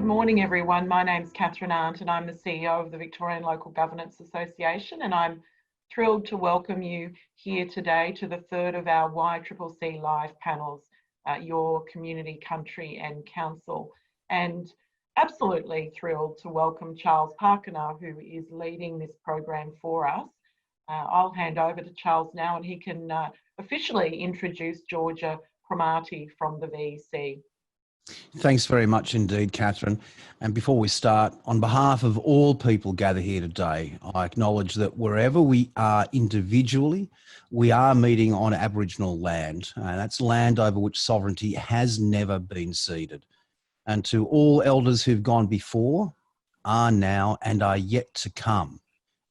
morning, everyone. My name's Catherine Arndt and I'm the CEO of the Victorian Local Governance Association, and I'm thrilled to welcome you here today to the third of our YCCC live panels, Your Community, Country and Council. And absolutely thrilled to welcome Charles Pakana, who is leading this program for us. I'll hand over to Charles now and he can officially introduce Georgia Cromarty from the VEC. Thanks very much indeed, Catherine. And before we start, on behalf of all people gathered here today, I acknowledge that wherever we are individually, we are meeting on Aboriginal land, and that's land over which sovereignty has never been ceded. And to all elders who've gone before, are now and are yet to come,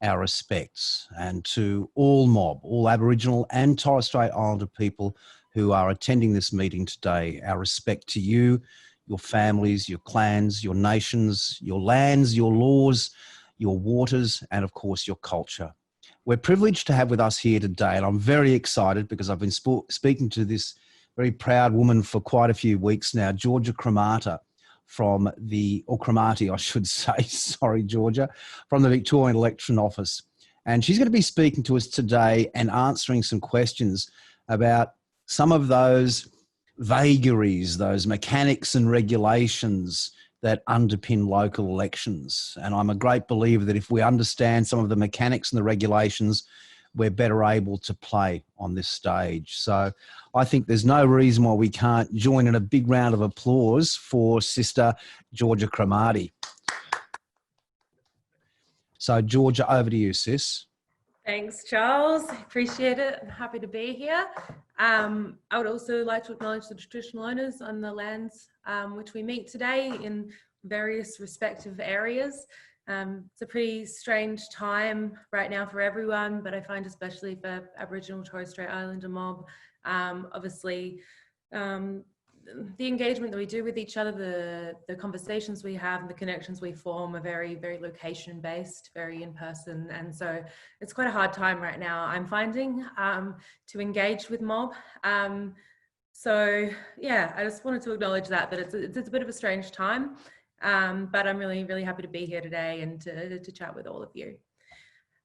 our respects. And to all mob, all Aboriginal and Torres Strait Islander people who are attending this meeting today, our respect to you, your families, your clans, your nations, your lands, your laws, your waters, and of course your culture. We're privileged to have with us here today, and I'm very excited because I've been speaking to this very proud woman for quite a few weeks now, Georgia Cromarty from Cromarty, I should say, sorry Georgia, from the Victorian Election Office. And she's going to be speaking to us today and answering some questions about some of those vagaries, those mechanics and regulations that underpin local elections. And I'm a great believer that if we understand some of the mechanics and the regulations, we're better able to play on this stage. So I think there's no reason why we can't join in a big round of applause for Sister Georgia Cromarty. So Georgia, over to you, sis. Thanks, Charles. Appreciate it. I'm happy to be here. I would also like to acknowledge the traditional owners on the lands which we meet today in various respective areas. It's a pretty strange time right now for everyone, but I find especially for Aboriginal Torres Strait Islander mob, obviously the engagement that we do with each other, the conversations we have and the connections we form are very, very location based, very in person. And so it's quite a hard time right now, I'm finding, to engage with mob. So yeah, I just wanted to acknowledge that it's a bit of a strange time, but I'm really, really happy to be here today and to chat with all of you.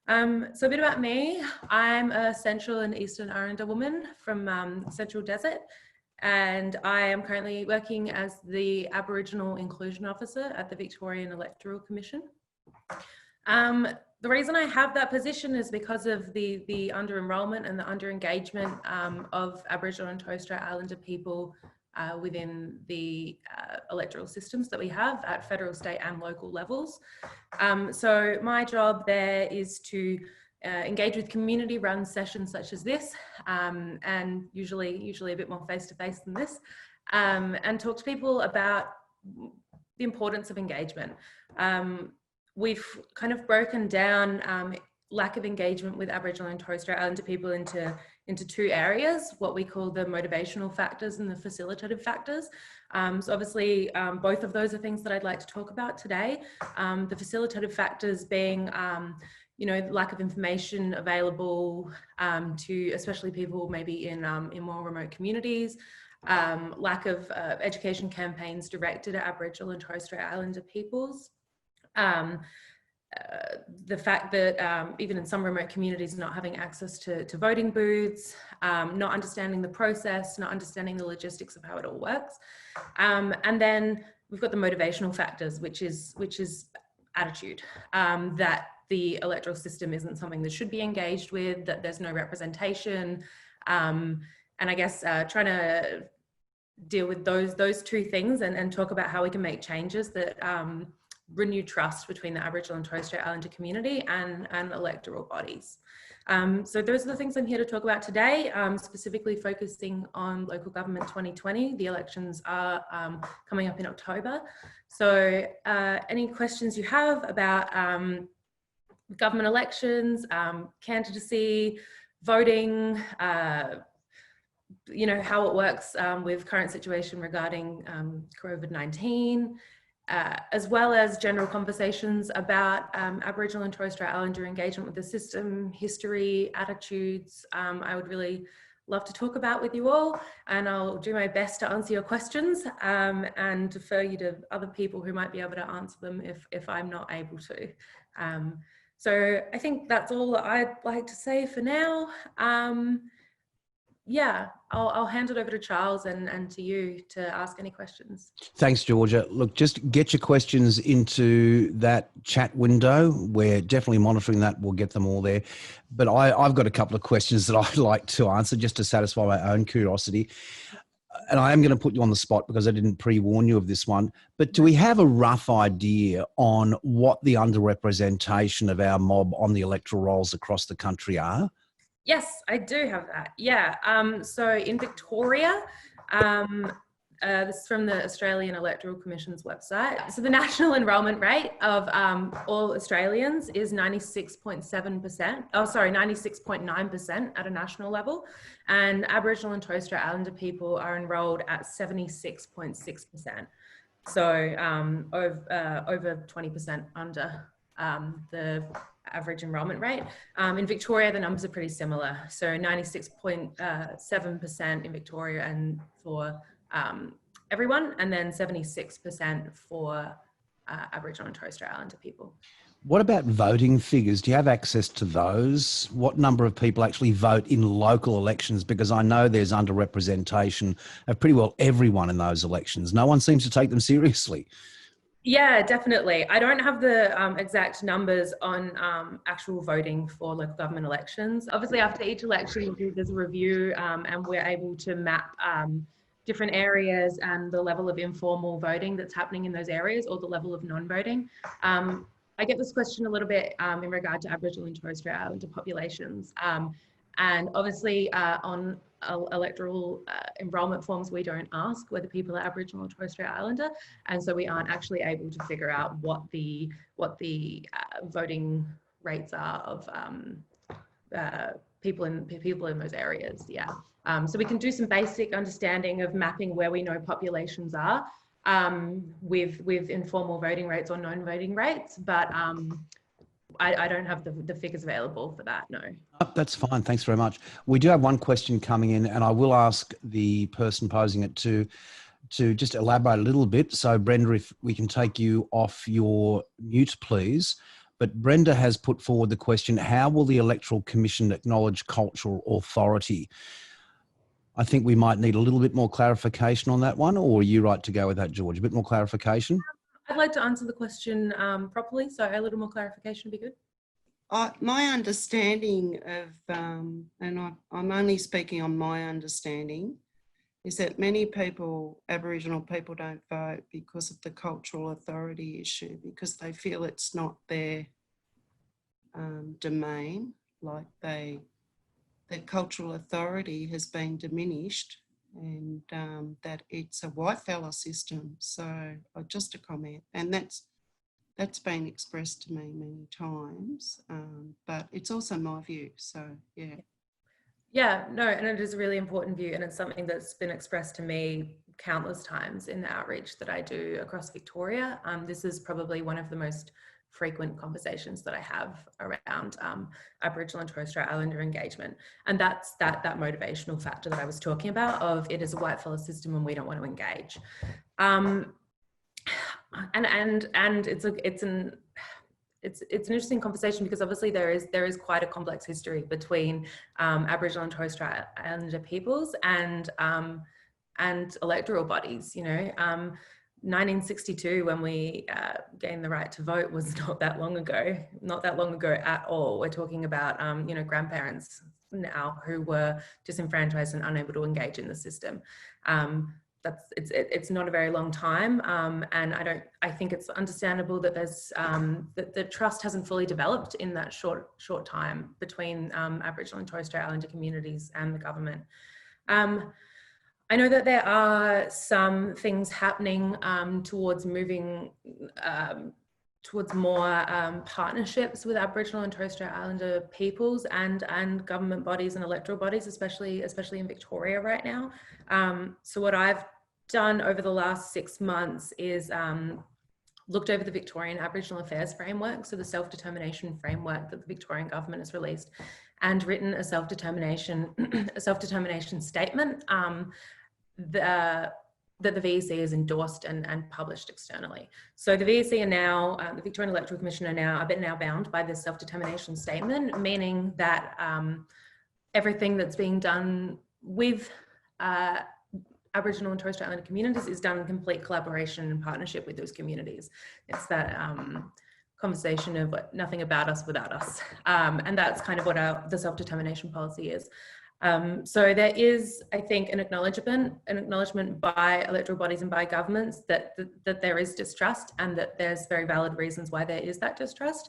So a bit about me. I'm a Central and Eastern Arrernte woman from Central Desert. And I am currently working as the Aboriginal Inclusion Officer at the Victorian Electoral Commission. The reason I have that position is because of the under-enrolment and the under-engagement of Aboriginal and Torres Strait Islander people within the electoral systems that we have at federal, state and local levels. So my job there is to engage with community-run sessions such as this, and usually a bit more face-to-face than this, and talk to people about the importance of engagement. We've kind of broken down lack of engagement with Aboriginal and Torres Strait Islander people into two areas, what we call the motivational factors and the facilitative factors. So obviously both of those are things that I'd like to talk about today. The facilitative factors being you know, lack of information available to especially people maybe in more remote communities, lack of education campaigns directed at Aboriginal and Torres Strait Islander peoples, the fact that even in some remote communities not having access to voting booths, not understanding the process, not understanding the logistics of how it all works. And then we've got the motivational factors, which is attitude, that the electoral system isn't something that should be engaged with, that there's no representation. And I guess trying to deal with those two things and talk about how we can make changes that renew trust between the Aboriginal and Torres Strait Islander community and electoral bodies. So those are the things I'm here to talk about today, specifically focusing on local government 2020. The elections are coming up in October. So any questions you have about government elections, candidacy, voting, you know, how it works with current situation regarding COVID-19, as well as general conversations about Aboriginal and Torres Strait Islander engagement with the system, history, attitudes. I would really love to talk about with you all, and I'll do my best to answer your questions and defer you to other people who might be able to answer them if I'm not able to. So I think that's all that I'd like to say for now. Yeah, I'll hand it over to Charles and to you to ask any questions. Thanks, Georgia. Look, just get your questions into that chat window. We're definitely monitoring that. We'll get them all there. But I've got a couple of questions that I'd like to answer just to satisfy my own curiosity. And I am going to put you on the spot because I didn't pre-warn you of this one. But do we have a rough idea on what the underrepresentation of our mob on the electoral rolls across the country are? Yes, I do have that. Yeah. So in Victoria, this is from the Australian Electoral Commission's website. So the national enrolment rate of all Australians is 96.7%. Oh, sorry, 96.9% at a national level. And Aboriginal and Torres Strait Islander people are enrolled at 76.6%. So over 20% under the average enrolment rate. In Victoria, the numbers are pretty similar. So 96.7% in Victoria and for everyone, and then 76% for Aboriginal and Torres Strait Islander people. What about voting figures? Do you have access to those? What number of people actually vote in local elections? Because I know there's underrepresentation of pretty well everyone in those elections. No one seems to take them seriously. Yeah, definitely. I don't have the exact numbers on actual voting for local government elections. Obviously, after each election, there's a review and we're able to map different areas and the level of informal voting that's happening in those areas, or the level of non-voting. I get this question a little bit in regard to Aboriginal and Torres Strait Islander populations. And obviously on electoral enrolment forms, we don't ask whether people are Aboriginal or Torres Strait Islander, and so we aren't actually able to figure out what the voting rates are of people in those areas. Yeah, so we can do some basic understanding of mapping where we know populations are with informal voting rates or non-voting rates, but I don't have the figures available for that, no. That's fine. Thanks very much. We do have one question coming in, and I will ask the person posing it to just elaborate a little bit. So, Brenda, if we can take you off your mute, please. But Brenda has put forward the question, how will the Electoral Commission acknowledge cultural authority? I think we might need a little bit more clarification on that one, or are you right to go with that, George? A bit more clarification? I'd like to answer the question properly, so a little more clarification would be good. My understanding of, and I'm only speaking on my understanding, is that many people, Aboriginal people, don't vote because of the cultural authority issue, because they feel it's not their domain, like their cultural authority has been diminished, and that it's a white fella system. So just a comment, and that's been expressed to me many times, but it's also my view. So yeah. Yeah, no, and it is a really important view, and it's something that's been expressed to me countless times in the outreach that I do across Victoria. This is probably one of the most frequent conversations that I have around Aboriginal and Torres Strait Islander engagement, and that's that motivational factor that I was talking about of it is a white fella system and we don't want to engage. And it's an interesting conversation, because obviously there is quite a complex history between Aboriginal and Torres Strait Islander peoples and electoral bodies. You know, 1962, when we gained the right to vote, was not that long ago at all. We're talking about you know, grandparents now who were disenfranchised and unable to engage in the system. It's not a very long time, and I think it's understandable that there's that the trust hasn't fully developed in that short time between Aboriginal and Torres Strait Islander communities and the government. I know that there are some things happening towards moving towards more partnerships with Aboriginal and Torres Strait Islander peoples and government bodies and electoral bodies, especially in Victoria right now. So what I've done over the last 6 months is looked over the Victorian Aboriginal Affairs Framework, so the self-determination framework that the Victorian government has released, and written a self-determination statement that the VEC has endorsed and published externally. So the VEC are now, the Victorian Electoral Commission are now bound by this self-determination statement, meaning that everything that's being done with Aboriginal and Torres Strait Islander communities is done in complete collaboration and partnership with those communities. It's that conversation of nothing about us without us. And that's kind of what the self-determination policy is. So there is, I think, an acknowledgement by electoral bodies and by governments that there is distrust, and that there's very valid reasons why there is that distrust.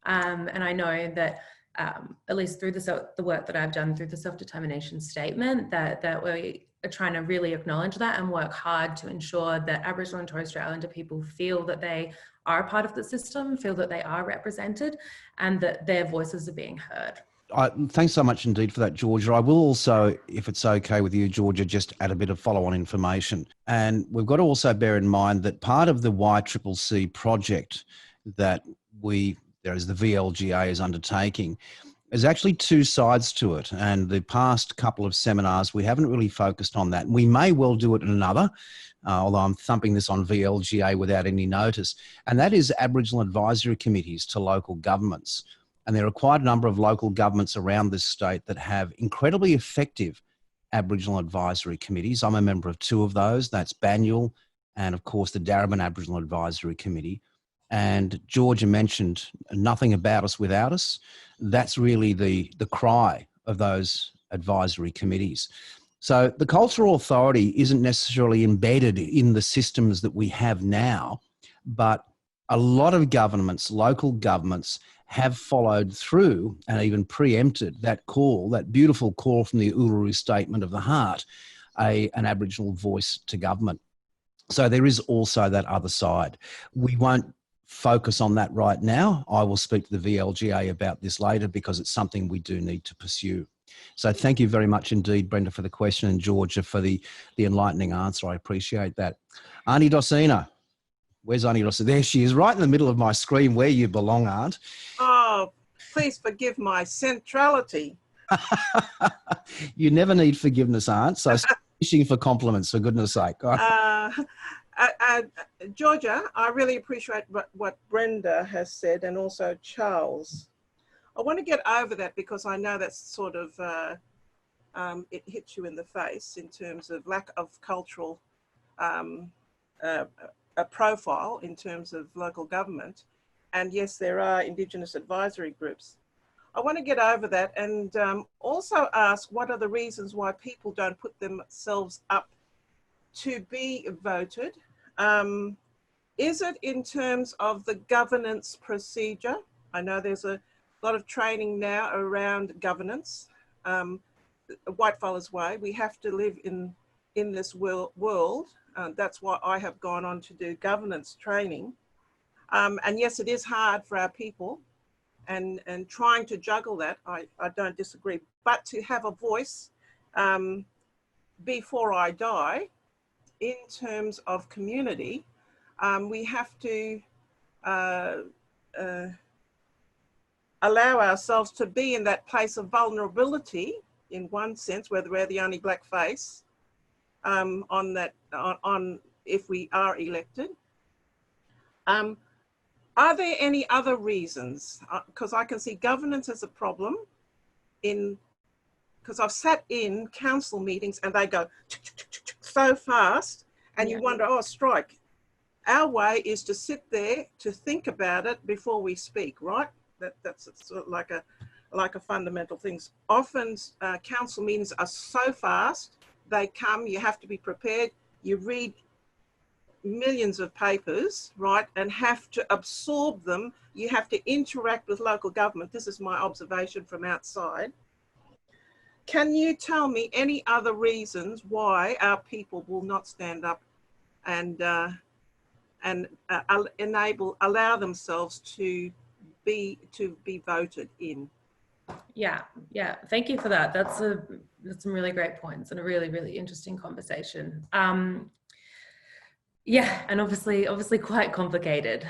And I know that at least through the work that I've done through the self-determination statement, that we are trying to really acknowledge that and work hard to ensure that Aboriginal and Torres Strait Islander people feel that they are a part of the system, feel that they are represented, and that their voices are being heard. Thanks so much indeed for that, Georgia. I will also, if it's okay with you, Georgia, just add a bit of follow-on information. And we've got to also bear in mind that part of the YCCC project that there is the VLGA is undertaking, there's actually two sides to it. And the past couple of seminars, we haven't really focused on that. We may well do it in another, although I'm thumping this on VLGA without any notice. And that is Aboriginal advisory committees to local governments. And there are quite a number of local governments around this state that have incredibly effective Aboriginal advisory committees. I'm a member of two of those. That's Banyule and, of course, the Darebin Aboriginal Advisory Committee. And Georgia mentioned nothing about us without us. That's really the cry of those advisory committees. So the cultural authority isn't necessarily embedded in the systems that we have now, but a lot of governments, local governments, have followed through and even preempted that call, that beautiful call from the Uluru Statement of the Heart, an Aboriginal voice to government. So there is also that other side. We won't focus on that right now. I will speak to the VLGA about this later because it's something we do need to pursue. So thank you very much indeed, Brenda, for the question, and Georgia for the enlightening answer. I appreciate that. Auntie Doseena. Where's Auntie Doseena? There she is, right in the middle of my screen, where you belong, Aunt. Oh, please forgive my centrality. You never need forgiveness, Aunt. So stop fishing for compliments, for goodness sake. Georgia, I really appreciate what Brenda has said, and also Charles. I want to get over that because I know that's sort of, it hits you in the face in terms of lack of cultural a profile in terms of local government. And yes, there are Indigenous advisory groups. I want to get over that and also ask, what are the reasons why people don't put themselves up to be voted? Is it in terms of the governance procedure? I know there's a lot of training now around governance. Whitefellas way, we have to live in this world. That's why I have gone on to do governance training. And yes, it is hard for our people, and trying to juggle that, I don't disagree. But to have a voice before I die, in terms of community, we have to allow ourselves to be in that place of vulnerability, in one sense, whether we're the only black face, on if we are elected. Are there any other reasons? Because I can see governance as a problem because I've sat in council meetings and they go so fast, and you wonder, oh, strike. Our way is to sit there to think about it before we speak, right? That's sort of like a fundamental thing. Often council meetings are so fast. They come, you have to be prepared. You read millions of papers, right, and have to absorb them. You have to interact with local government. This is my observation from outside. Can you tell me any other reasons why our people will not stand up and allow themselves to be voted in? Yeah, thank you for that. That's some really great points and a really, really interesting conversation. Yeah, and obviously quite complicated.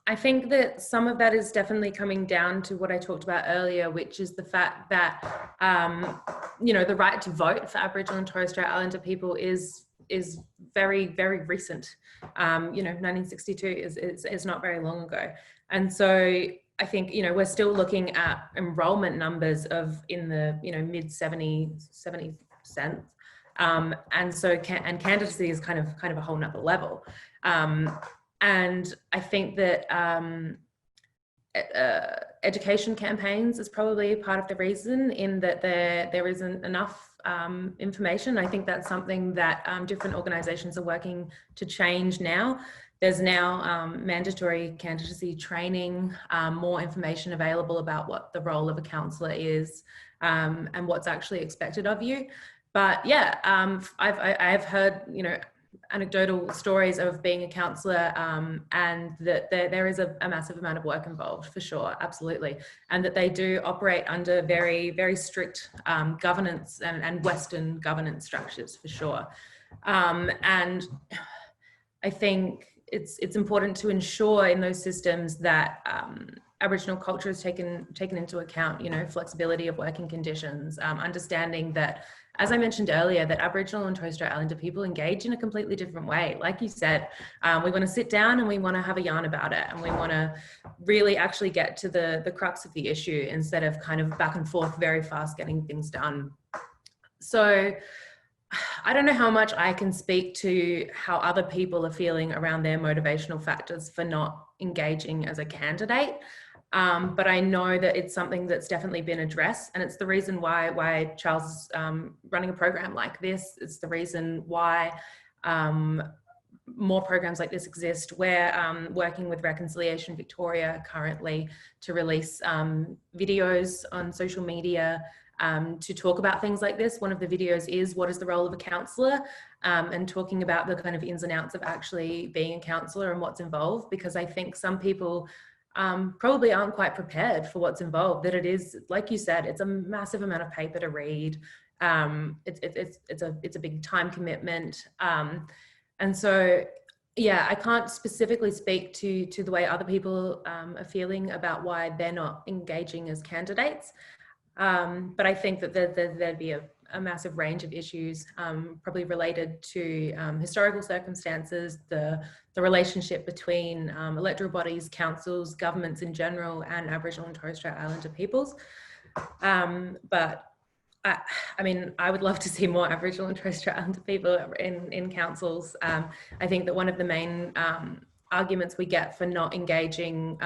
I think that some of that is definitely coming down to what I talked about earlier, which is the fact that, the right to vote for Aboriginal and Torres Strait Islander people is very, very recent. 1962 is not very long ago. And so I think, we're still looking at enrollment numbers of in the, mid 70%. And so candidacy is kind of a whole nother level. And I think that education campaigns is probably part of the reason, in that there isn't enough information. I think that's something that different organisations are working to change now. There's now mandatory candidacy training, more information available about what the role of a counsellor is, and what's actually expected of you. But yeah, I've heard, anecdotal stories of being a counsellor, and that there is a massive amount of work involved, for sure, absolutely. And that they do operate under very, very strict governance and Western governance structures, for sure. And I think it's important to ensure in those systems that Aboriginal culture is taken into account, flexibility of working conditions, understanding that, as I mentioned earlier, that Aboriginal and Torres Strait Islander people engage in a completely different way. Like you said, we want to sit down and we want to have a yarn about it, and we want to really actually get to the crux of the issue, instead of kind of back and forth very fast getting things done. So I don't know how much I can speak to how other people are feeling around their motivational factors for not engaging as a candidate. But I know that it's something that's definitely been addressed, and it's the reason why Charles is running a program like this. It's the reason why more programs like this exist. We're working with Reconciliation Victoria currently to release videos on social media to talk about things like this. One of the videos is what is the role of a counsellor, and talking about the kind of ins and outs of actually being a counsellor and what's involved, because I think some people probably aren't quite prepared for what's involved. That it is, like you said, it's a massive amount of paper to read. It's a big time commitment, and so yeah, I can't specifically speak to the way other people are feeling about why they're not engaging as candidates. But I think that there'd be a massive range of issues, probably related to historical circumstances, the relationship between electoral bodies, councils, governments in general, and Aboriginal and Torres Strait Islander peoples. But I mean, I would love to see more Aboriginal and Torres Strait Islander people in councils. I think that one of the main arguments we get for not engaging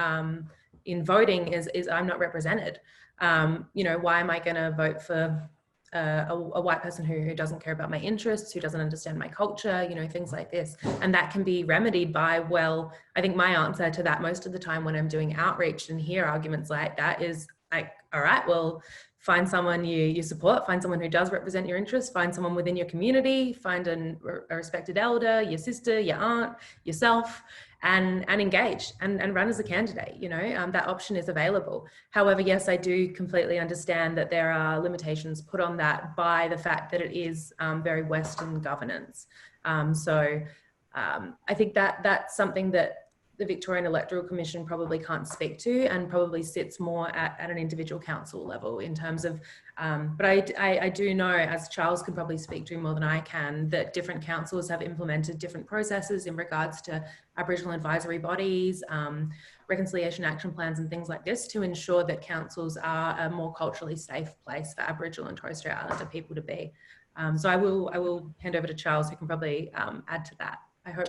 in voting is I'm not represented. Why am I going to vote for a white person who doesn't care about my interests, who doesn't understand my culture, things like this. And that can be remedied by, well, I think my answer to that most of the time when I'm doing outreach and hear arguments like that is like, all right, well, find someone you support, find someone who does represent your interests, find someone within your community, find a respected elder, your sister, your aunt, yourself, and engage and run as a candidate. That option is available. However, yes, I do completely understand that there are limitations put on that by the fact that it is very Western governance. So I think that's something that the Victorian Electoral Commission probably can't speak to, and probably sits more at an individual council level in terms of, but I do know, as Charles can probably speak to more than I can, that different councils have implemented different processes in regards to Aboriginal advisory bodies, reconciliation action plans and things like this, to ensure that councils are a more culturally safe place for Aboriginal and Torres Strait Islander people to be. So I will hand over to Charles, who can probably add to that, I hope.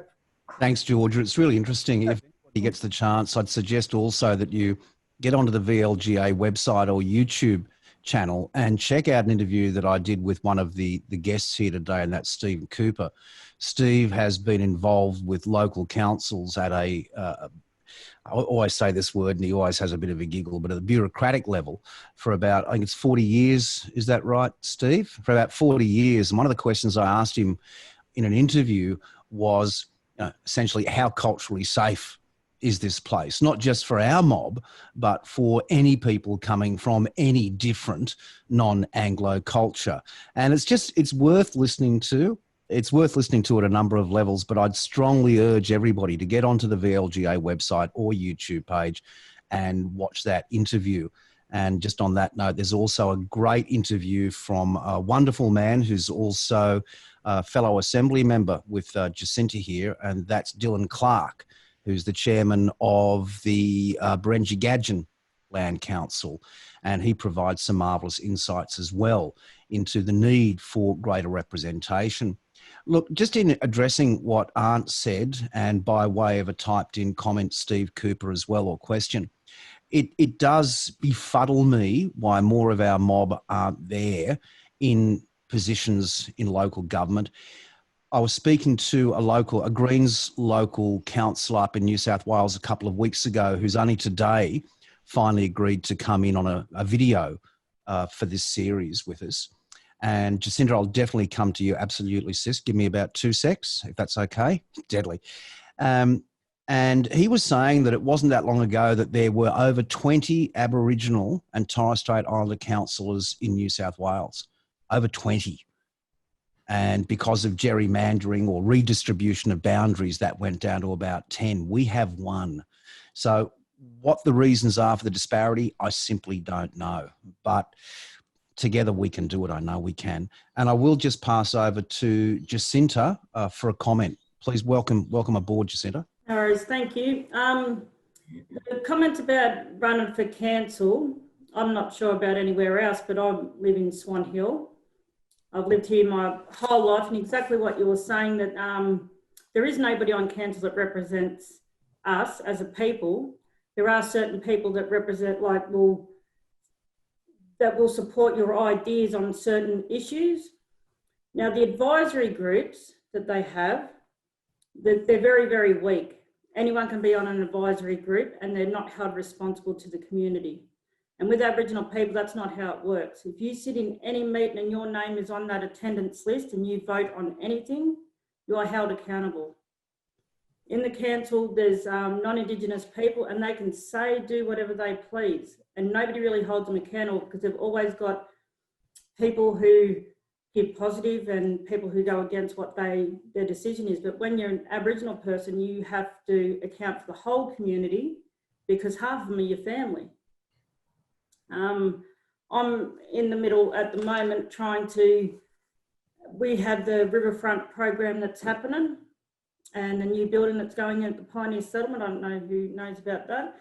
Thanks, Georgia. It's really interesting. If anybody gets the chance, I'd suggest also that you get onto the VLGA website or YouTube channel and check out an interview that I did with one of the guests here today, and that's Steve Cooper. Steve has been involved with local councils at I always say this word and he always has a bit of a giggle, but at the bureaucratic level for about, I think it's 40 years. Is that right, Steve? For about 40 years. And one of the questions I asked him in an interview was, essentially, how culturally safe is this place? Not just for our mob, but for any people coming from any different non-Anglo culture. And it's worth listening to. It's worth listening to at a number of levels, but I'd strongly urge everybody to get onto the VLGA website or YouTube page and watch that interview. And just on that note, there's also a great interview from a wonderful man who's also a fellow assembly member with Jacinta here, and that's Dylan Clark, who's the chairman of the Gannon Land Council. And he provides some marvellous insights as well into the need for greater representation. Look, just in addressing what Aunt said, and by way of a typed in comment, Steve Cooper as well, or question, it does befuddle me why more of our mob aren't there in positions in local government. I was speaking to a Greens local councillor up in New South Wales a couple of weeks ago who's only today finally agreed to come in on a video for this series with us. And Jacinta, I'll definitely come to you. Absolutely, sis. Give me about 2 secs, if that's okay. Deadly. And he was saying that it wasn't that long ago that there were over 20 Aboriginal and Torres Strait Islander councillors in New South Wales. Over 20. And because of gerrymandering or redistribution of boundaries, that went down to about 10. We have 1. So what the reasons are for the disparity, I simply don't know. But together we can do it. I know we can. And I will just pass over to Jacinta for a comment. Please welcome aboard, Jacinta. No worries, thank you. The comment about running for council, I'm not sure about anywhere else, but I live in Swan Hill. I've lived here my whole life, and exactly what you were saying, that there is nobody on council that represents us as a people. There are certain people that represent, that will support your ideas on certain issues. Now, the advisory groups that they have, they're very, very weak. Anyone can be on an advisory group and they're not held responsible to the community. And with Aboriginal people, that's not how it works. If you sit in any meeting and your name is on that attendance list and you vote on anything, you are held accountable. In the council, there's non-Indigenous people, and they can say, do whatever they please. And nobody really holds them accountable, because they've always got people who give positive and people who go against what their decision is. But when you're an Aboriginal person, you have to account for the whole community, because half of them are your family. I'm in the middle at the moment we have the Riverfront program that's happening, and the new building that's going in at the Pioneer Settlement. I don't know who knows about that.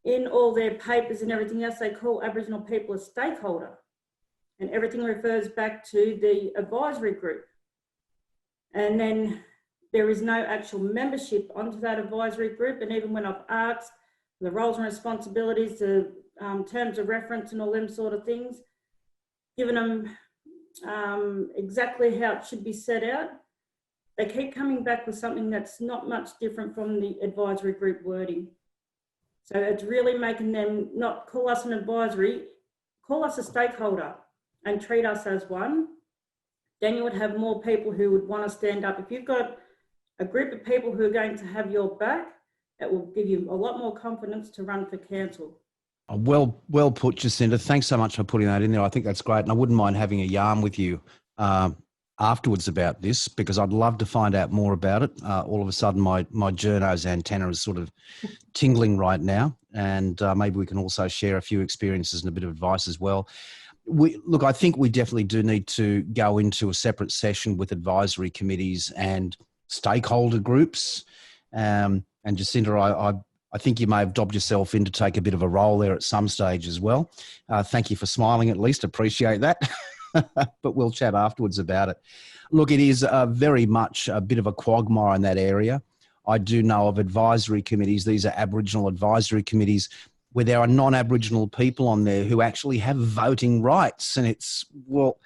In all their papers and everything else, they call Aboriginal people a stakeholder, and everything refers back to the advisory group. And then there is no actual membership onto that advisory group. And even when I've asked the roles and responsibilities, the terms of reference and all them sort of things, given them exactly how it should be set out, they keep coming back with something that's not much different from the advisory group wording. So it's really making them not call us an advisory, call us a stakeholder and treat us as one. Then you would have more people who would want to stand up. If you've got a group of people who are going to have your back, it will give you a lot more confidence to run for council. Well put, Jacinta. Thanks so much for putting that in there. I think that's great. And I wouldn't mind having a yarn with you afterwards about this, because I'd love to find out more about it. All of a sudden, my journo's antenna is sort of tingling right now. And maybe we can also share a few experiences and a bit of advice as well. Look, I think we definitely do need to go into a separate session with advisory committees and stakeholder groups. And Jacinta, I think you may have dobbed yourself in to take a bit of a role there at some stage as well. Thank you for smiling, at least. Appreciate that. But we'll chat afterwards about it. Look, it is very much a bit of a quagmire in that area. I do know of advisory committees. These are Aboriginal advisory committees where there are non-Aboriginal people on there who actually have voting rights. And it's, well,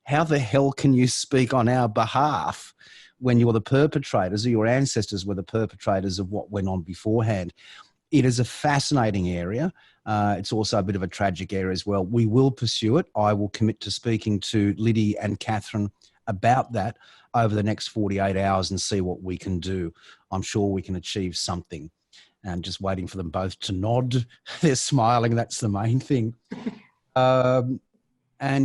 how the hell can you speak on our behalf when you're the perpetrators, or your ancestors were the perpetrators of what went on beforehand? It is a fascinating area. It's also a bit of a tragic area as well. We will pursue it. I will commit to speaking to Liddy and Catherine about that over the next 48 hours and see what we can do. I'm sure we can achieve something. And just waiting for them both to nod. They're smiling. That's the main thing. And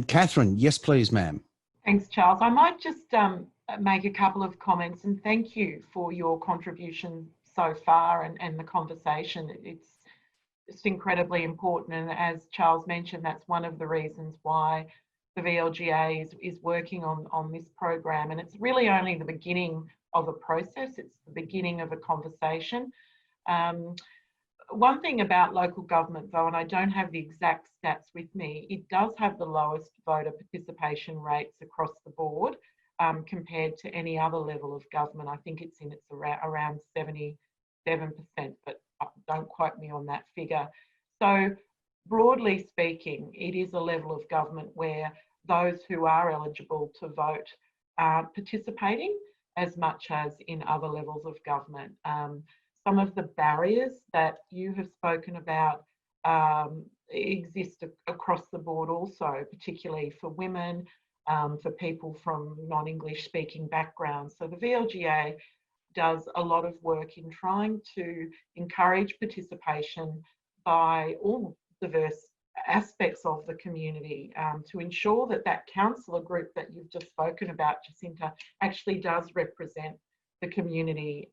Catherine, yes, please, ma'am. Thanks, Charles. I might just make a couple of comments, and thank you for your contribution so far and the conversation. It's incredibly important, and as Charles mentioned, that's one of the reasons why the VLGA is working on this program, and it's really only the beginning of a process. It's the beginning of a conversation. One thing about local government though, and I don't have the exact stats with me, it does have the lowest voter participation rates across the board compared to any other level of government. I think it's around 77%, but don't quote me on that figure. So broadly speaking, it is a level of government where those who are eligible to vote aren't participating as much as in other levels of government. Some of the barriers that you have spoken about exist across the board also, particularly for women, for people from non-English speaking backgrounds. So the VLGA does a lot of work in trying to encourage participation by all diverse aspects of the community to ensure that that councillor group that you've just spoken about, Jacinta, actually does represent the community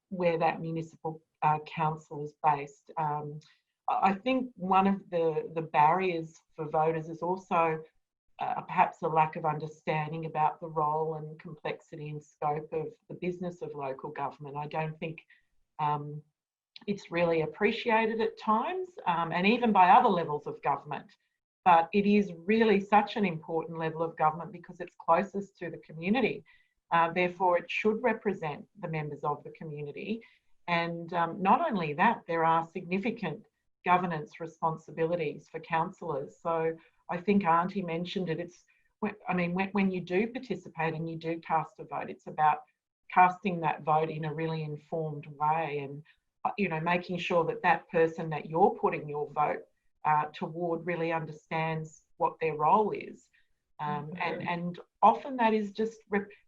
where that municipal council is based. I think one of the barriers for voters is also perhaps a lack of understanding about the role and complexity and scope of the business of local government. I don't think it's really appreciated at times, and even by other levels of government. But it is really such an important level of government because it's closest to the community. Therefore, it should represent the members of the community. And not only that, there are significant governance responsibilities for councillors. So I think Auntie mentioned it. When you do participate and you do cast a vote, it's about casting that vote in a really informed way, and making sure that that person that you're putting your vote toward really understands what their role is. And often that is just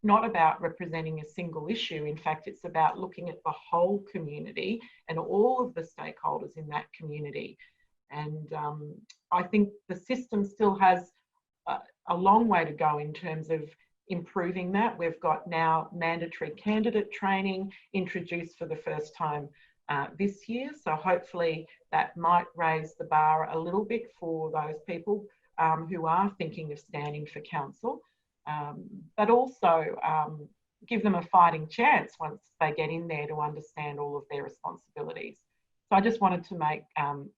not about representing a single issue. In fact, it's about looking at the whole community and all of the stakeholders in that community. And I think the system still has a long way to go in terms of improving that. We've got now mandatory candidate training introduced for the first time this year. So hopefully that might raise the bar a little bit for those people who are thinking of standing for council, but also give them a fighting chance once they get in there to understand all of their responsibilities. So I just wanted to make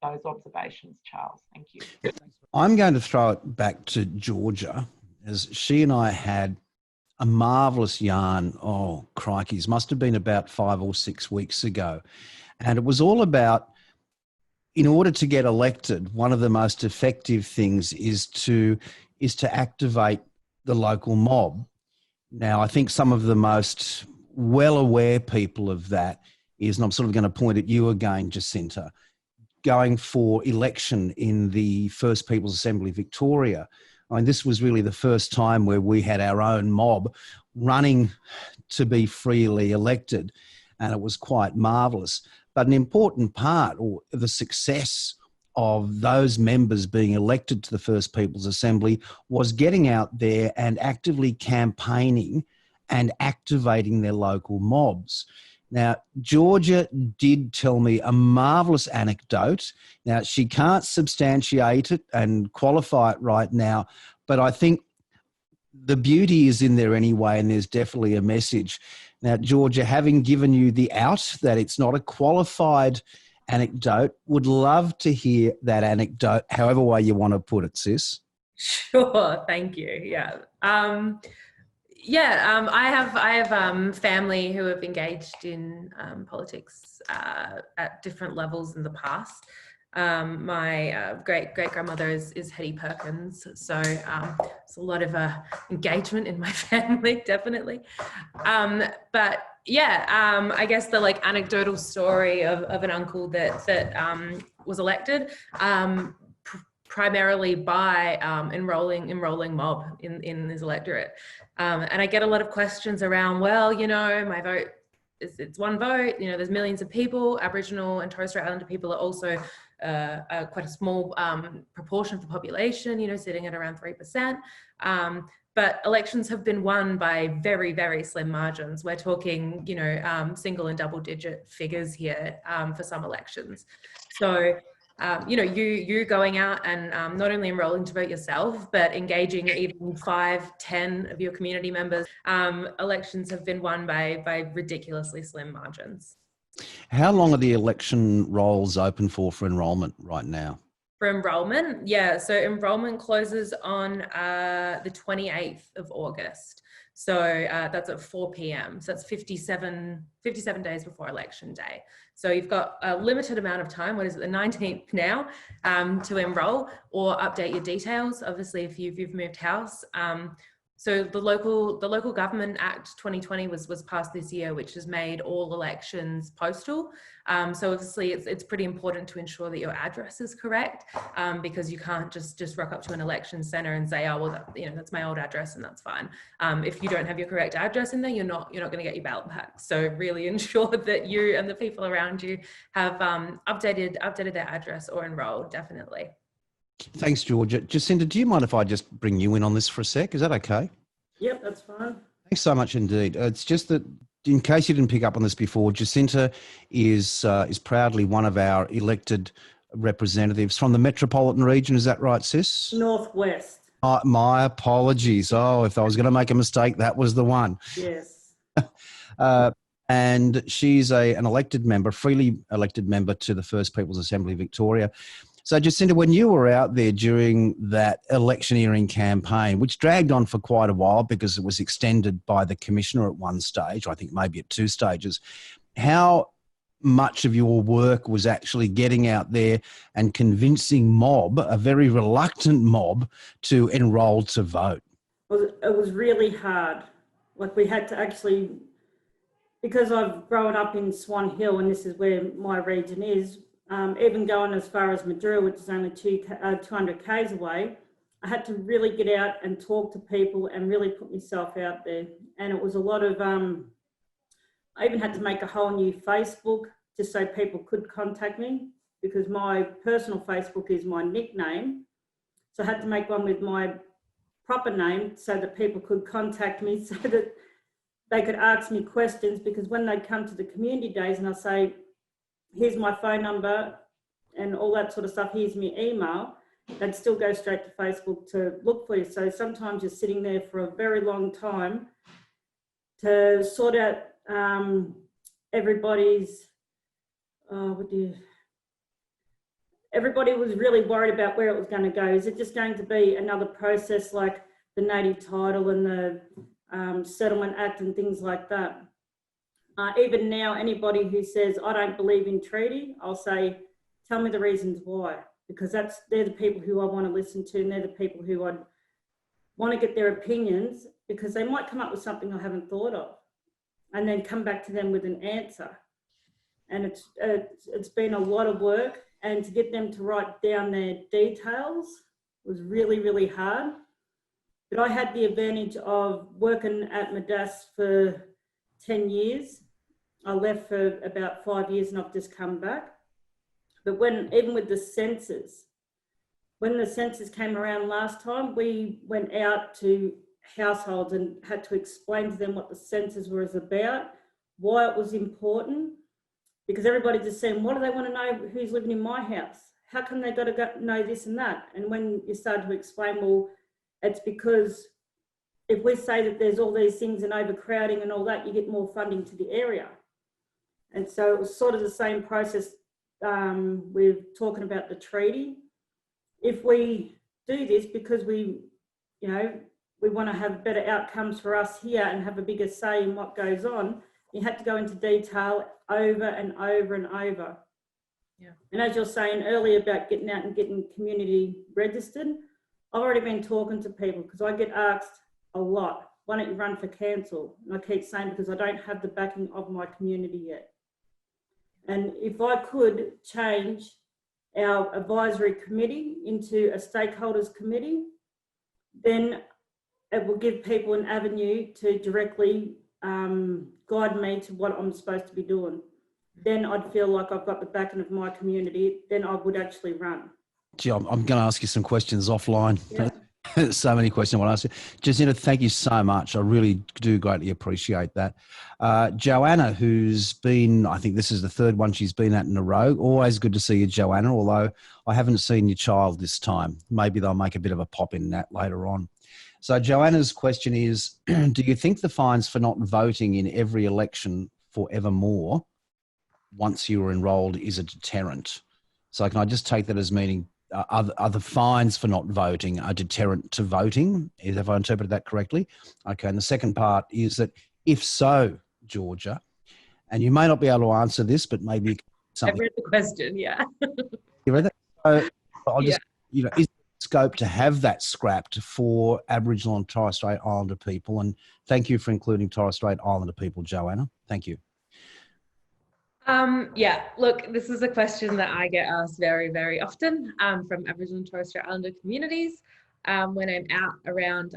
those observations, Charles. Thank you. I'm going to throw it back to Georgia, as she and I had a marvellous yarn. Oh, crikeys, must have been about 5 or 6 weeks ago. And it was all about, in order to get elected, one of the most effective things is to activate the local mob. Now, I think some of the most well-aware people of that is, and I'm sort of going to point at you again, Jacinta, going for election in the First People's Assembly Victoria. I mean, this was really the first time where we had our own mob running to be freely elected, and it was quite marvellous. But an important part of the success of those members being elected to the First People's Assembly was getting out there and actively campaigning and activating their local mobs. Now, Georgia did tell me a marvellous anecdote. Now, she can't substantiate it and qualify it right now, but I think the beauty is in there anyway, and there's definitely a message. Now, Georgia, having given you the out that it's not a qualified anecdote, would love to hear that anecdote, however way you want to put it, sis. Sure, thank you. Yeah. I have family who have engaged in politics at different levels in the past. My great-grandmother is Hetty Perkins, so there's a lot of engagement in my family, definitely. But yeah, I guess the anecdotal story of an uncle that was elected primarily by enrolling mob in his electorate. And I get a lot of questions around, well, my vote, it's one vote, there's millions of people. Aboriginal and Torres Strait Islander people are also quite a small proportion of the population, sitting at around 3%. but elections have been won by very, very slim margins. We're talking, you know, single and double digit figures here for some elections. So, you know, you going out and not only enrolling to vote yourself, but engaging even 5, 10 of your community members, elections have been won by ridiculously slim margins. How long are the election rolls open for enrolment right now? For enrolment, yeah, so enrolment closes on the 28th of August. So that's at 4 p.m. So that's 57 days before election day. So you've got a limited amount of time, what is it, the 19th now, to enroll or update your details, obviously if you've moved house. So the Local Government Act 2020 was passed this year, which has made all elections postal. So obviously it's pretty important to ensure that your address is correct, because you can't just rock up to an election centre and say, oh well, that's my old address and that's fine. If you don't have your correct address in there, you're not going to get your ballot back. So really ensure that you and the people around you have updated their address or enrolled, definitely. Thanks, Georgia. Jacinta, do you mind if I just bring you in on this for a sec? Is that okay? Yep, that's fine. Thanks so much indeed. It's just that, in case you didn't pick up on this before, Jacinta is proudly one of our elected representatives from the metropolitan region. Is that right, sis? Northwest. My apologies. Oh, if I was going to make a mistake, that was the one. Yes. And she's an elected member, freely elected member to the First People's Assembly Victoria. So, Jacinta, when you were out there during that electioneering campaign, which dragged on for quite a while because it was extended by the Commissioner at one stage, or I think maybe at 2 stages, how much of your work was actually getting out there and convincing a very reluctant mob, to enrol to vote? Well, it was really hard. Like, we had to actually, because I've grown up in Swan Hill and this is where my region is, even going as far as Madura, which is only 200 k's away, I had to really get out and talk to people and really put myself out there. And it was a lot of, I even had to make a whole new Facebook just so people could contact me, because my personal Facebook is my nickname. So I had to make one with my proper name so that people could contact me, so that they could ask me questions, because when they come to the community days and I say, here's my phone number and all that sort of stuff, here's my email, they'd still go straight to Facebook to look for you. So sometimes you're sitting there for a very long time to sort out everybody's, everybody was really worried about where it was going to go. Is it just going to be another process like the Native Title and the Settlement Act and things like that? Even now, anybody who says, I don't believe in treaty, I'll say, tell me the reasons why, because they're the people who I want to listen to, and they're the people who I want to get their opinions, because they might come up with something I haven't thought of and then come back to them with an answer. And it's been a lot of work, and to get them to write down their details was really, really hard. But I had the advantage of working at Madas for 10 years. I left for about 5 years and I've just come back. But even with the census, when the census came around last time, we went out to households and had to explain to them what the census was about, why it was important, because everybody's just saying, what do they want to know who's living in my house? How come they got to know this and that? And when you started to explain, well, it's because if we say that there's all these things and overcrowding and all that, you get more funding to the area. And so it was sort of the same process with talking about the treaty. If we do this because we want to have better outcomes for us here and have a bigger say in what goes on, you have to go into detail over and over and over. Yeah. And as you're saying earlier about getting out and getting community registered, I've already been talking to people, because I get asked a lot, why don't you run for council? And I keep saying, because I don't have the backing of my community yet. And if I could change our advisory committee into a stakeholders committee, then it will give people an avenue to directly guide me to what I'm supposed to be doing. Then I'd feel like I've got the backing of my community, then I would actually run. Gee, I'm going to ask you some questions offline. Yeah. So many questions I want to ask you. Jacinta, thank you so much. I really do greatly appreciate that. Joanna, who's been, I think this is the third one she's been at in a row. Always good to see you, Joanna, although I haven't seen your child this time. Maybe they'll make a bit of a pop in that later on. So Joanna's question is, do you think the fines for not voting in every election forevermore, once you were enrolled, is a deterrent? So can I just take that as meaning are the fines for not voting a deterrent to voting? Have I interpreted that correctly? Okay, and the second part is that if so, Georgia, and you may not be able to answer this, but maybe something. I've read the question, yeah. You read that? So I'll just, Yeah. is there scope to have that scrapped for Aboriginal and Torres Strait Islander people? And thank you for including Torres Strait Islander people, Joanna. Thank you. Yeah, look, this is a question that I get asked very, very often from Aboriginal and Torres Strait Islander communities when I'm out around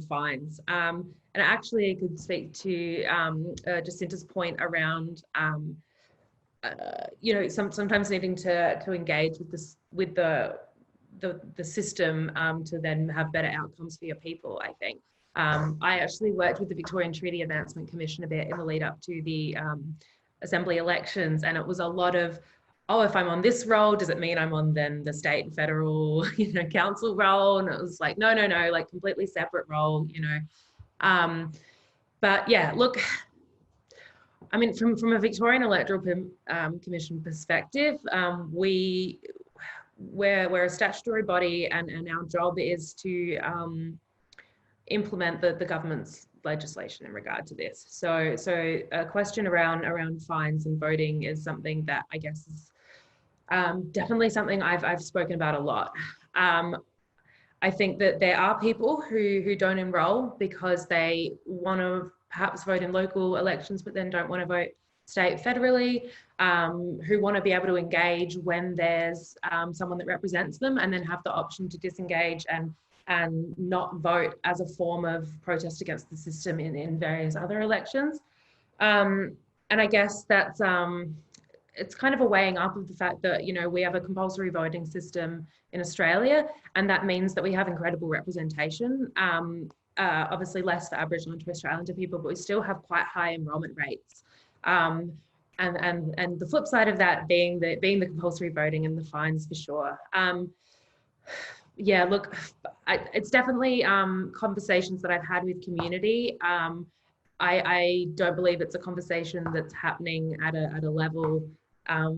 fines. And actually, I could speak to Jacinta's point around, you know, sometimes needing to engage with this with the system to then have better outcomes for your people. I think I actually worked with the Victorian Treaty Advancement Commission a bit in the lead up to the Assembly elections, and it was a lot of, oh, if I'm on this role, does it mean I'm on then the state and federal, you know, council role? And it was like, no, like completely separate role, you know. But yeah, look, I mean, from a Victorian Electoral Commission perspective, we're a statutory body, and our job is to implement the government's legislation in regard to this. So a question around fines and voting is something that I guess is definitely something I've spoken about a lot. I think that there are people who don't enroll because they want to perhaps vote in local elections, but then don't want to vote state federally, who want to be able to engage when there's someone that represents them, and then have the option to disengage and not vote as a form of protest against the system in various other elections. And I guess that's, it's kind of a weighing up of the fact that, you know, we have a compulsory voting system in Australia, and that means that we have incredible representation. Obviously less for Aboriginal and Torres Strait Islander people, but we still have quite high enrolment rates. And the flip side of that being the compulsory voting and the fines for sure. Yeah, look, it's definitely conversations that I've had with community. I don't believe it's a conversation that's happening at a level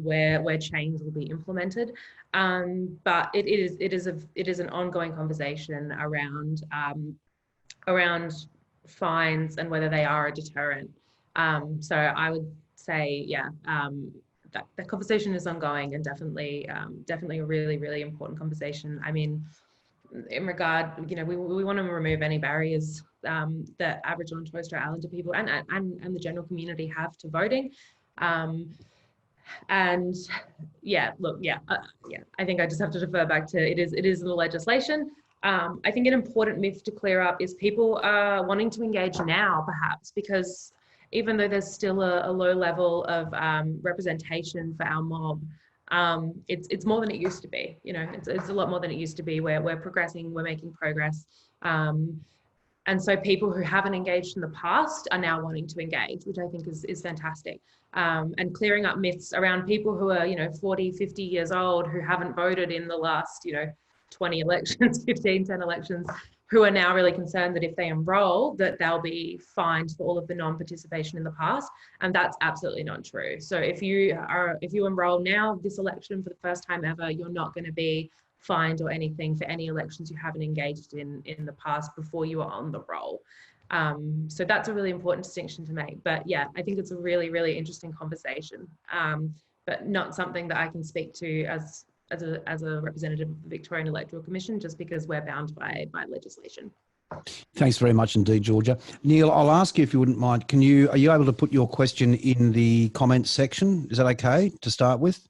where change will be implemented. But it is an ongoing conversation around fines and whether they are a deterrent. So I would say, yeah, that conversation is ongoing, and definitely a really, really important conversation. I mean, in regard, you know, we want to remove any barriers that Aboriginal and Torres Strait Islander people and the general community have to voting. And yeah, look, yeah, I think I just have to defer back to it is in the legislation. I think an important myth to clear up is people are wanting to engage now, perhaps, because even though there's still a low level of representation for our mob, it's more than it used to be. You know, it's a lot more than it used to be. We're progressing, we're making progress. And so people who haven't engaged in the past are now wanting to engage, which I think is fantastic. And clearing up myths around people who are, you know, 40, 50 years old, who haven't voted in the last, you know, 20 elections, 15, 10 elections, who are now really concerned that if they enroll, that they'll be fined for all of the non-participation in the past. And that's absolutely not true. So if you enroll now this election for the first time ever, you're not going to be fined or anything for any elections you haven't engaged in the past before you are on the roll. So that's a really important distinction to make. But yeah, I think it's a really, really interesting conversation, but not something that I can speak to as a representative of the Victorian Electoral Commission, just because we're bound by legislation. Thanks very much indeed, Georgia. Neil, I'll ask you if you wouldn't mind. Are you able to put your question in the comments section? Is that okay to start with?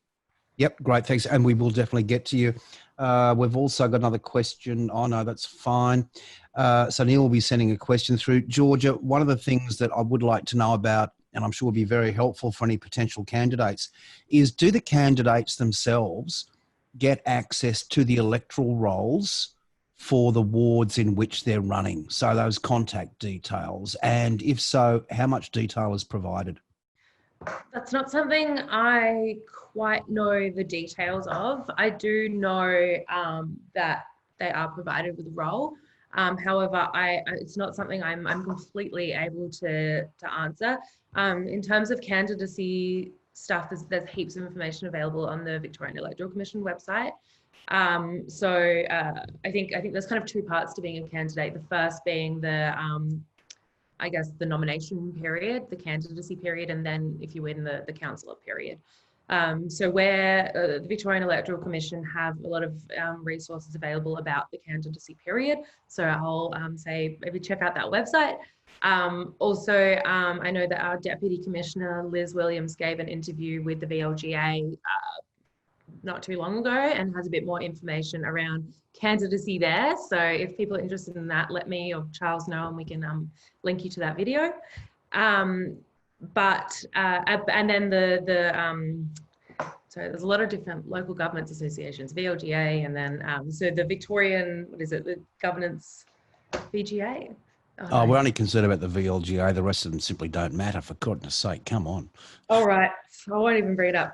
Yep, great, thanks. And we will definitely get to you. We've also got another question. Oh no, that's fine. So Neil will be sending a question through. Georgia, one of the things that I would like to know about, and I'm sure will be very helpful for any potential candidates, is do the candidates themselves get access to the electoral rolls for the wards in which they're running? So those contact details, and if so, how much detail is provided? That's not something I quite know the details of. I do know that they are provided with a role. However, it's not something I'm completely able to answer. In terms of candidacy stuff, there's heaps of information available on the Victorian Electoral Commission website. I think there's kind of two parts to being a candidate. The first being the I guess the nomination period, the candidacy period, and then if you win the councillor period. So where the Victorian Electoral Commission have a lot of resources available about the candidacy period. So I'll say maybe check out that website. Also, I know that our Deputy Commissioner, Liz Williams, gave an interview with the VLGA not too long ago and has a bit more information around candidacy there. So if people are interested in that, let me or Charles know and we can link you to that video. And then so there's a lot of different local governments associations, VLGA, and then so the Victorian, what is it, the governance VGA? Oh, we're only concerned about the VLGA. The rest of them simply don't matter, for goodness sake. Come on. All right. I won't even bring it up.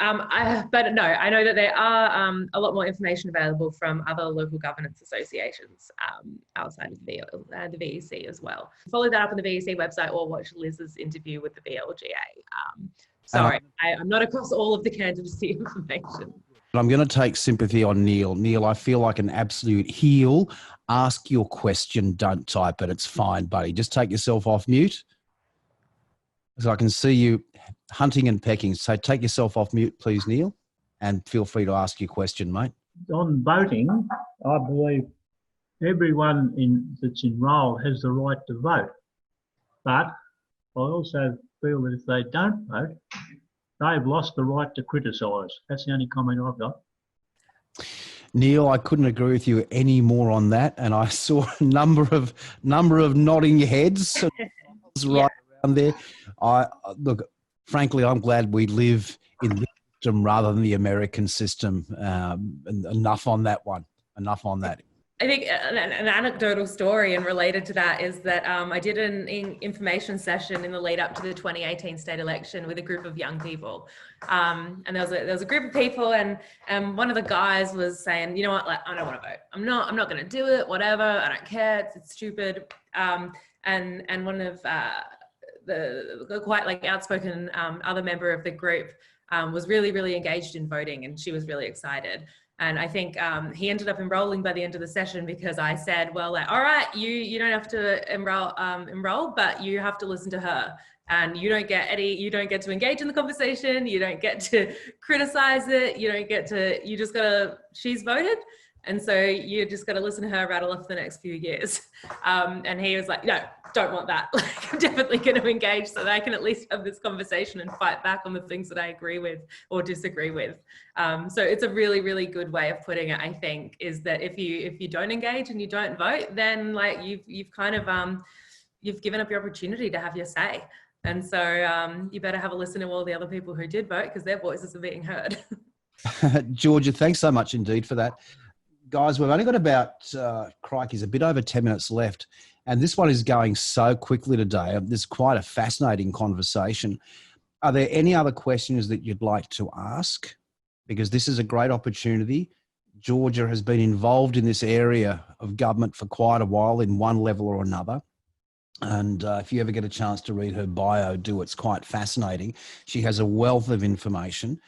But no, I know that there are a lot more information available from other local governance associations outside of the VEC as well. Follow that up on the VEC website or watch Liz's interview with the VLGA. Sorry, I'm not across all of the candidacy information. I'm going to take sympathy on Neil. Neil, I feel like an absolute heel. Ask your question, don't type it. It's fine, buddy. Just take yourself off mute. So I can see you hunting and pecking. So take yourself off mute, please, Neil, and feel free to ask your question, mate. On voting, I believe everyone that's enrolled has the right to vote. But I also feel that if they don't vote, they've lost the right to criticise. That's the only comment I've got. Neil, I couldn't agree with you any more on that, and I saw a number of nodding heads right around there. Look, frankly, I'm glad we live in this system rather than the American system. And enough on that one. Enough on that. I think an anecdotal story and related to that is that I did an information session in the lead up to the 2018 state election with a group of young people. And there was a group of people and one of the guys was saying, you know what, like, I don't want to vote. I'm not going to do it, whatever. I don't care. It's stupid. And one of the quite like outspoken other member of the group was really, really engaged in voting, and she was really excited. And I think he ended up enrolling by the end of the session because I said, well, like, all right, you don't have to enroll, but you have to listen to her. And you don't get to engage in the conversation. You don't get to criticize it. You just gotta, she's voted. And so you just got to listen to her rattle off the next few years. And he was like, no, don't want that. Like, I'm definitely going to engage so that I can at least have this conversation and fight back on the things that I agree with or disagree with. So it's a really, really good way of putting it, I think, is that if you don't engage and you don't vote, then like you've kind of, you've given up your opportunity to have your say. And so you better have a listen to all the other people who did vote because their voices are being heard. Georgia, thanks so much indeed for that. Guys, we've only got about, crikey's a bit over 10 minutes left. And this one is going so quickly today. This is quite a fascinating conversation. Are there any other questions that you'd like to ask? Because this is a great opportunity. Georgia has been involved in this area of government for quite a while in one level or another. And if you ever get a chance to read her bio, do. It's quite fascinating. She has a wealth of information.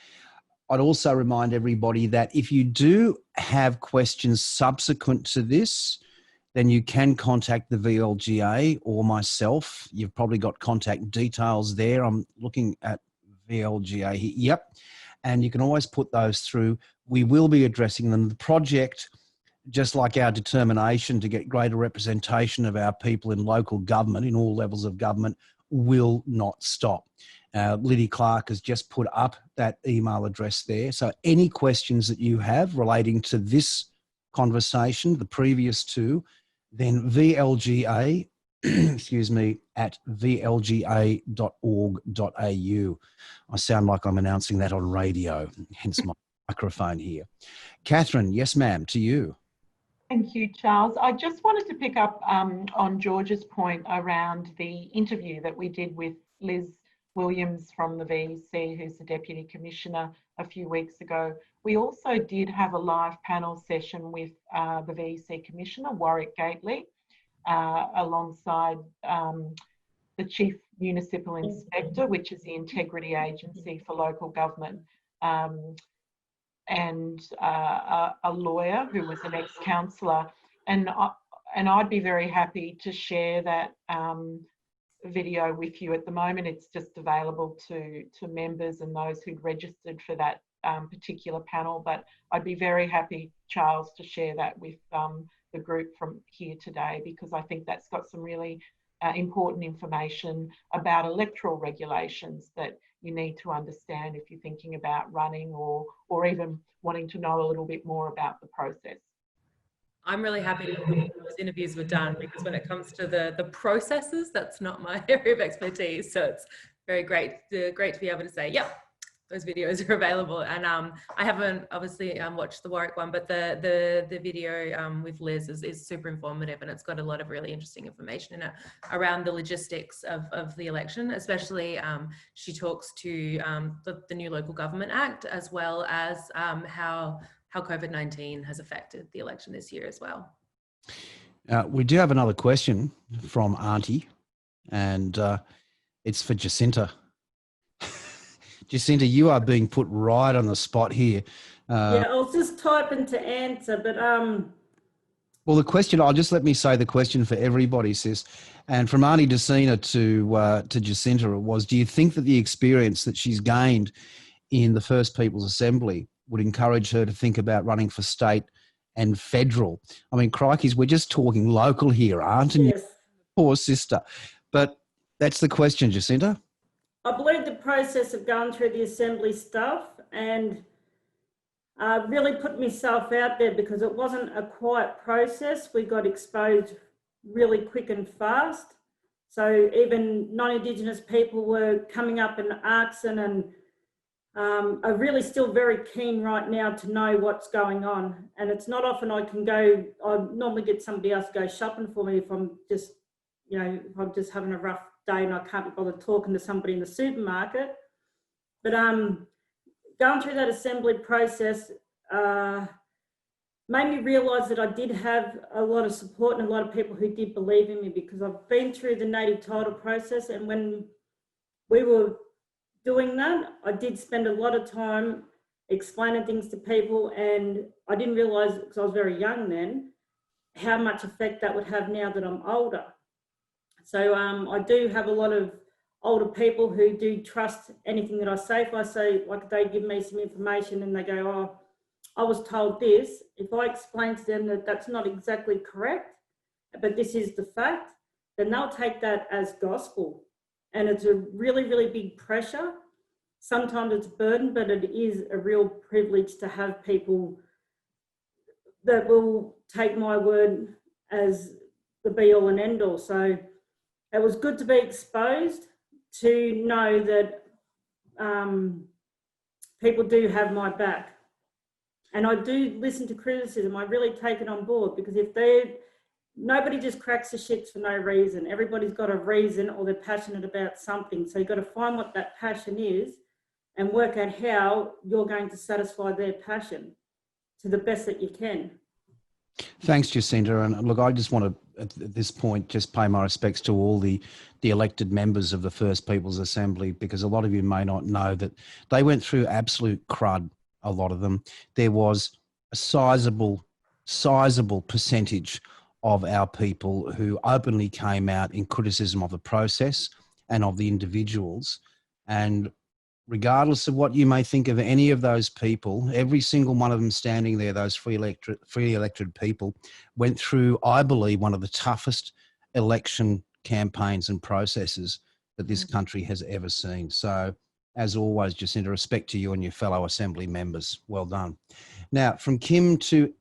I'd also remind everybody that if you do have questions subsequent to this, then you can contact the VLGA or myself. You've probably got contact details there. I'm looking at VLGA here. Yep. And you can always put those through. We will be addressing them. The project, just like our determination to get greater representation of our people in local government, in all levels of government, will not stop. Liddy Clark has just put up that email address there. So any questions that you have relating to this conversation, the previous two, then VLGA, excuse me, at vlga.org.au. I sound like I'm announcing that on radio, hence my microphone here. Catherine, yes, ma'am, to you. Thank you, Charles. I just wanted to pick up on George's point around the interview that we did with Liz Williams from the VEC, who's the Deputy Commissioner, a few weeks ago. We also did have a live panel session with the VEC Commissioner, Warwick Gately, alongside the Chief Municipal Inspector, which is the integrity agency for local government, and a lawyer who was an ex-councillor. And I'd be very happy to share that video with you. At the moment, it's just available to members and those who'd registered for that particular panel. But I'd be very happy, Charles, to share that with the group from here today, because I think that's got some really important information about electoral regulations that you need to understand if you're thinking about running or even wanting to know a little bit more about the process. I'm really happy that those interviews were done, because when it comes to the processes, that's not my area of expertise. So it's very great to be able to say, yep, those videos are available. And I haven't obviously watched the Warwick one, but the video with Liz is super informative, and it's got a lot of really interesting information in it around the logistics of the election. Especially she talks to the new Local Government Act, as well as how COVID-19 has affected the election this year as well. We do have another question from Auntie, and it's for Jacinta. Jacinta, you are being put right on the spot here. Yeah, I was just typing to answer, but well, the question, let me say the question for everybody, sis. And from Auntie doseena to Jacinta, it was, do you think that the experience that she's gained in the First People's Assembly would encourage her to think about running for state and federal? I mean, crikeys, we're just talking local here, aren't we? yes. Poor sister. But that's the question, Jacinta. I believe the process of going through the Assembly stuff and really put myself out there, because it wasn't a quiet process. We got exposed really quick and fast. So even non-Indigenous people were coming up and asking, and are really still very keen right now to know what's going on. And it's not often I can go, I normally get somebody else to go shopping for me if I'm just, if I'm just having a rough day and I can't be bothered talking to somebody in the supermarket. But going through that Assembly process made me realise that I did have a lot of support and a lot of people who did believe in me, because I've been through the native title process, and when we were doing that, I did spend a lot of time explaining things to people, and I didn't realise, because I was very young then, how much effect that would have now that I'm older. So I do have a lot of older people who do trust anything that I say. If I say, like, they give me some information and they go, oh, I was told this, if I explain to them that that's not exactly correct, but this is the fact, then they'll take that as gospel. And it's a really, really big pressure. Sometimes it's a burden, but it is a real privilege to have people that will take my word as the be all and end all. So it was good to be exposed, to know that people do have my back. And I do listen to criticism. I really take it on board, because nobody just cracks the shits for no reason. Everybody's got a reason, or they're passionate about something. So you've got to find what that passion is and work out how you're going to satisfy their passion to the best that you can. Thanks, Jacinta. And look, I just want to, at this point, just pay my respects to all the elected members of the First People's Assembly, because a lot of you may not know that they went through absolute crud, a lot of them. There was a sizable percentage of our people who openly came out in criticism of the process and of the individuals. And regardless of what you may think of any of those people, every single one of them standing there, those free elected people, went through, I believe, one of the toughest election campaigns and processes that this country has ever seen. So, as always, Jacinta, respect to you and your fellow Assembly members. Well done. Now, from Kim to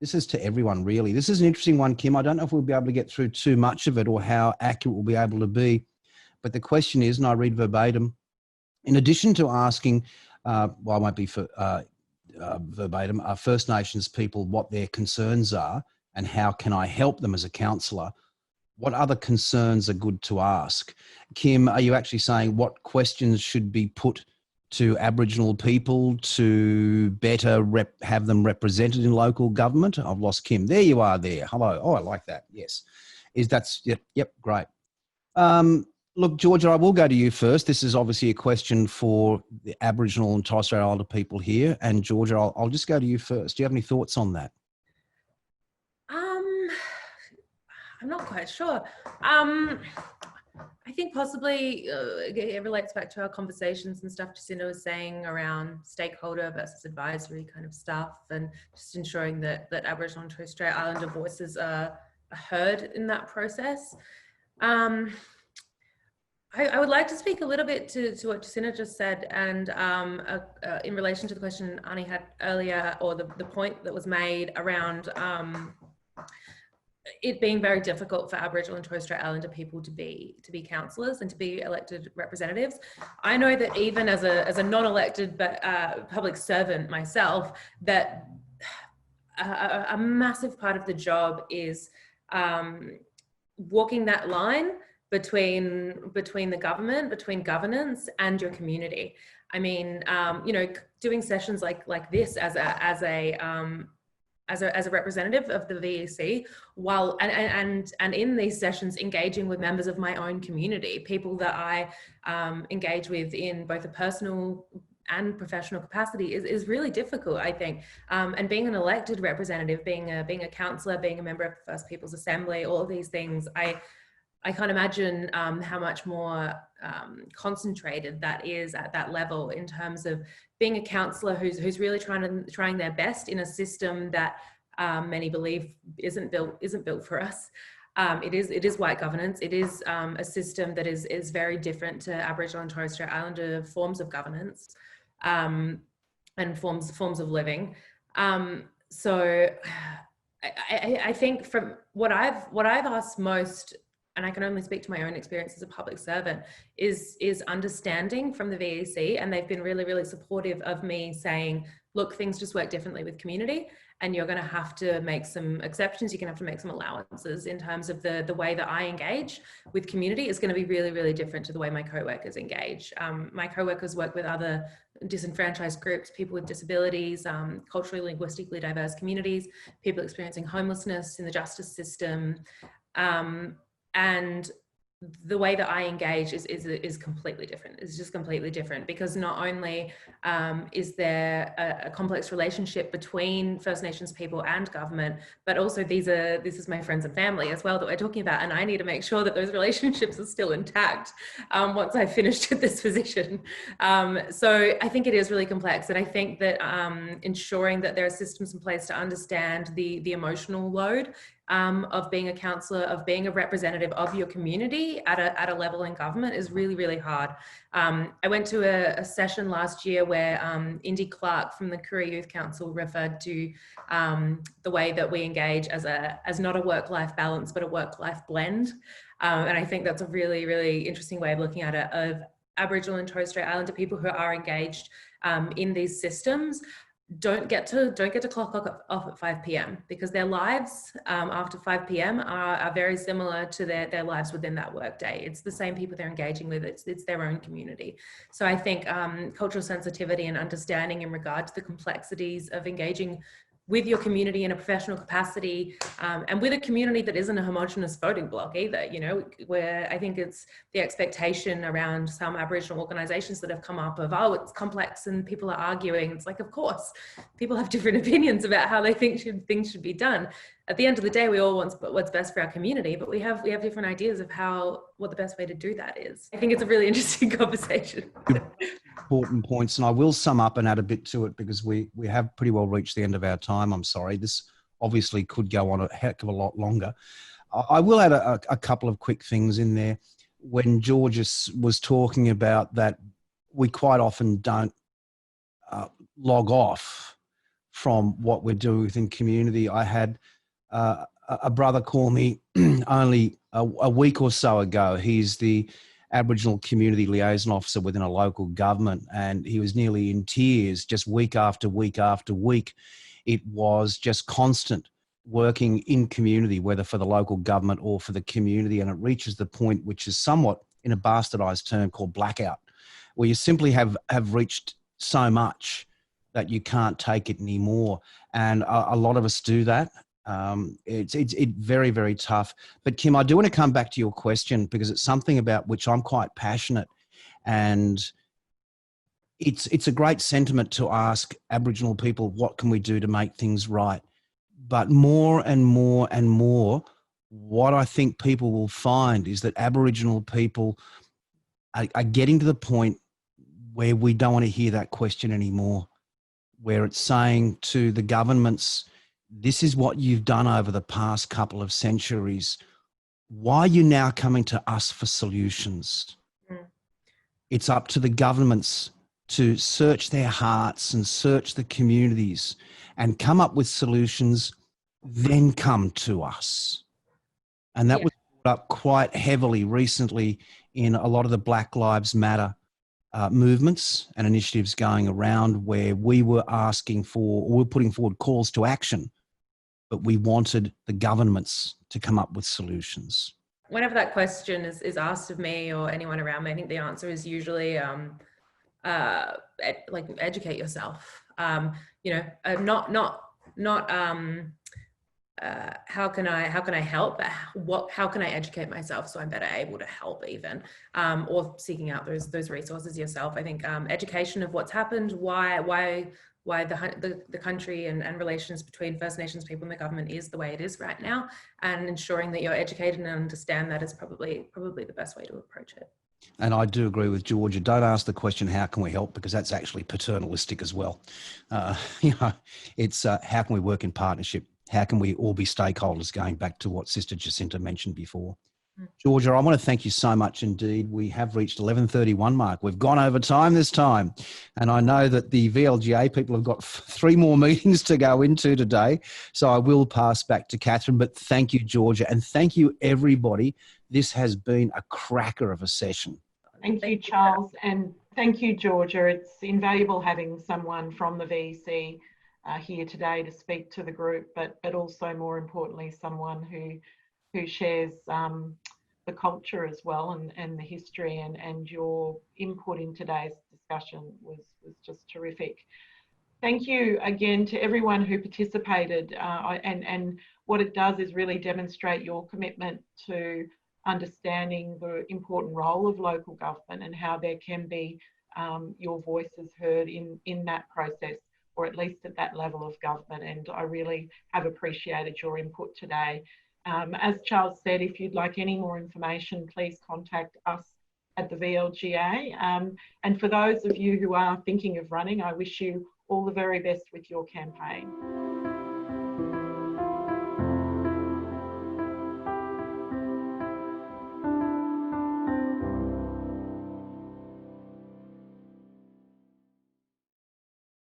this is to everyone, really. This is an interesting one, Kim. I don't know if we'll be able to get through too much of it or how accurate we'll be able to be. But the question is, and I read verbatim, in addition to asking, well, I won't be for verbatim, First Nations people what their concerns are and how can I help them as a counsellor. What other concerns are good to ask? Kim, are you actually saying what questions should be put to Aboriginal people to better have them represented in local government? I've lost Kim. There you are there. Hello. Oh, I like that. Yes. Yep, great. Look, Georgia, I will go to you first. This is obviously a question for the Aboriginal and Torres Strait Islander people here. And Georgia, I'll just go to you first. Do you have any thoughts on that? I'm not quite sure. I think possibly it relates back to our conversations and stuff Jacinta was saying around stakeholder versus advisory kind of stuff, and just ensuring that Aboriginal and Torres Strait Islander voices are heard in that process. I would like to speak a little bit to what Jacinta just said, and in relation to the question Ani had earlier, or the point that was made around it being very difficult for Aboriginal and Torres Strait Islander people to be councillors and to be elected representatives. I know that even as a non-elected but public servant myself, that a massive part of the job is walking that line between the government, between governance and your community. I mean, you know, doing sessions like this as a representative of the VEC, while and in these sessions engaging with members of my own community, people that I engage with in both a personal and professional capacity is really difficult, I think. And being an elected representative, being a councillor, being a member of the First Peoples Assembly, all of these things, I can't imagine how much more concentrated that is at that level in terms of being a councillor who's really trying their best in a system that many believe isn't built for us. It is white governance. It is a system that is very different to Aboriginal and Torres Strait Islander forms of governance and forms of living. So I think from what I've asked most, and I can only speak to my own experience as a public servant, is understanding from the VEC, and they've been really, really supportive of me saying, look, things just work differently with community, and you're going to have to make some exceptions. You're going to have to make some allowances in terms of the way that I engage with community is going to be really, really different to the way my co-workers engage. My co-workers work with other disenfranchised groups, people with disabilities, culturally, linguistically diverse communities, people experiencing homelessness in the justice system. And the way that I engage is completely different. It's just completely different, because not only is there a complex relationship between First Nations people and government, but also this is my friends and family as well that we're talking about, and I need to make sure that those relationships are still intact once I've finished with this position. So I think it is really complex, and I think that ensuring that there are systems in place to understand the emotional load of being a councillor, of being a representative of your community at a level in government is really, really hard. I went to a session last year where Indy Clark from the Koori Youth Council referred to the way that we engage as not a work-life balance, but a work-life blend. And I think that's a really, really interesting way of looking at it, of Aboriginal and Torres Strait Islander people who are engaged in these systems don't get to clock off at 5 p.m. because their lives after 5 p.m. are very similar to their lives within that workday. It's the same people they're engaging with. It's their own community. So I think cultural sensitivity and understanding in regard to the complexities of engaging with your community in a professional capacity, and with a community that isn't a homogenous voting bloc either, you know, where I think it's the expectation around some Aboriginal organisations that have come up of, oh, it's complex and people are arguing. It's like, of course, people have different opinions about how they think things should be done. At the end of the day, we all want what's best for our community, but we have different ideas of what the best way to do that is. I think it's a really interesting conversation. Important points, and I will sum up and add a bit to it because we have pretty well reached the end of our time. I'm sorry, this obviously could go on a heck of a lot longer. I will add a couple of quick things in there. When Georgia was talking about that, we quite often don't log off from what we're doing within community. I had a brother call me only a week or so ago. He's the Aboriginal community liaison officer within a local government, and he was nearly in tears just week after week after week. It was just constant working in community, whether for the local government or for the community, and it reaches the point which is somewhat in a bastardized term called blackout, where you simply have reached so much that you can't take it anymore. And a lot of us do that. It's very, very tough. But Kim, I do want to come back to your question because it's something about which I'm quite passionate, and it's a great sentiment to ask Aboriginal people, what can we do to make things right? But more and more and more, what I think people will find is that Aboriginal people are getting to the point where we don't want to hear that question anymore, where it's saying to the governments, this is what you've done over the past couple of centuries. Why are you now coming to us for solutions? It's up to the governments to search their hearts and search the communities and come up with solutions, then come to us. And that was brought up quite heavily recently in a lot of the Black Lives Matter movements and initiatives going around, where we were asking for, or we're putting forward calls to action, but we wanted the governments to come up with solutions. Whenever that question is asked of me or anyone around me, I think the answer is usually like educate yourself. How can I help? How can I educate myself so I'm better able to help, even, or seeking out those resources yourself. I think education of what's happened, why the country and relations between First Nations people and the government is the way it is right now, and ensuring that you're educated and understand that is probably the best way to approach it. And I do agree with Georgia. Don't ask the question, how can we help? Because that's actually paternalistic as well. It's how can we work in partnership? How can we all be stakeholders, going back to what Sister Jacinta mentioned before? Georgia, I want to thank you so much indeed. We have reached 11:31 mark. We've gone over time this time. And I know that the VLGA people have got 3 more meetings to go into today. So I will pass back to Catherine. But thank you, Georgia. And thank you, everybody. This has been a cracker of a session. Thank you, Charles. And thank you, Georgia. It's invaluable having someone from the VEC here today to speak to the group, but also more importantly, someone who shares the culture as well, and the history, and your input in today's discussion was just terrific. Thank you again to everyone who participated, and what it does is really demonstrate your commitment to understanding the important role of local government and how there can be your voices heard in that process, or at least at that level of government. And I really have appreciated your input today. As Charles said, if you'd like any more information, please contact us at the VLGA. And for those of you who are thinking of running, I wish you all the very best with your campaign.